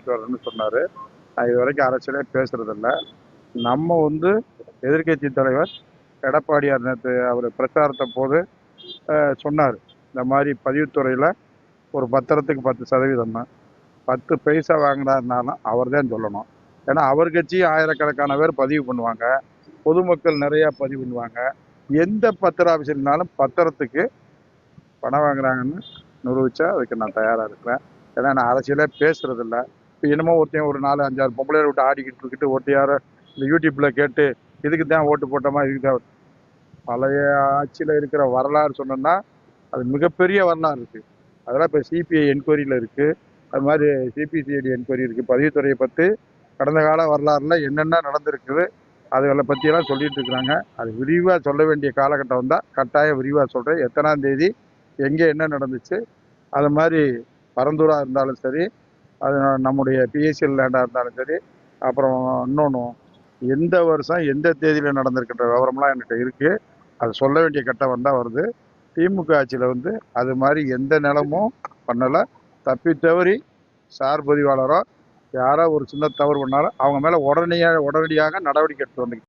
பேசிட்டு வரேன்னு சொன்னார். இது வரைக்கும் அரசியலே பேசுறதில்ல. நம்ம எதிர்க்கட்சி தலைவர் எடப்பாடியார் நேற்று அவர் பிரச்சாரத்தை போது சொன்னார், இந்த மாதிரி பதிவுத்துறையில் ஒரு பத்திரத்துக்கு 10% தான், 10 பைசா வாங்கினாருனாலும் அவர் தான் சொல்லணும். ஏன்னா அவர் கட்சியும் ஆயிரக்கணக்கான பேர் பதிவு பண்ணுவாங்க, பொதுமக்கள் நிறையா பதிவு பண்ணுவாங்க. எந்த பத்திர ஆஃபீஸர்னாலும் பத்திரத்துக்கு பணம் வாங்குறாங்கன்னு நிரூபித்தா அதுக்கு நான் தயாராக இருக்கிறேன். ஏன்னா நான் அரசியலே பேசுறதில்ல. இப்போ என்னமோ ஒருத்தையும் ஒரு 4-5 பொம்பளையை விட்டு ஆடிக்கிட்டு இருக்கிட்டு ஒருத்தையார இந்த யூடியூப்பில் கேட்டு இதுக்கு தான் ஓட்டு போட்டோமா, இதுக்கு தான். பழைய ஆட்சியில் இருக்கிற வரலாறு சொன்னோம்னா அது மிகப்பெரிய வரலாறு இருக்குது. அதெல்லாம் இப்போ சிபிஐ என்கொயரியில் இருக்குது. அது மாதிரி சிபிசிஐடி என்கொயரி இருக்குது. பதிவுத்துறையை பற்றி கடந்த கால வரலாறுல என்னென்ன நடந்திருக்குது அதுகளை பற்றியெல்லாம் சொல்லிட்டு இருக்கிறாங்க. அது விரிவாக சொல்ல வேண்டிய காலகட்டம் வந்தால் கட்டாயம் விரிவாக சொல்கிறேன். எத்தனாம் தேதி எங்கே என்ன நடந்துச்சு, அது மாதிரி பரந்தூராக இருந்தாலும் சரி, அது நம்முடைய பிஎஸ்சிஎல் லேண்டாக இருந்தாலும் சரி, அப்புறம் இன்னொன்று எந்த வருஷம் எந்த தேதியில் நடந்திருக்கின்ற விவரம்லாம் என்கிட்ட இருக்குது. அது சொல்ல வேண்டிய கட்டம் வந்தால் வருது. திமுக ஆட்சியில் அது மாதிரி எந்த நிலமும் பண்ணலை. தப்பி தவறி சார் பதிவாளரோ யாரோ ஒரு சின்ன தவறு பண்ணாலும் அவங்க மேலே உடனடியாக நடவடிக்கை எடுத்து வந்து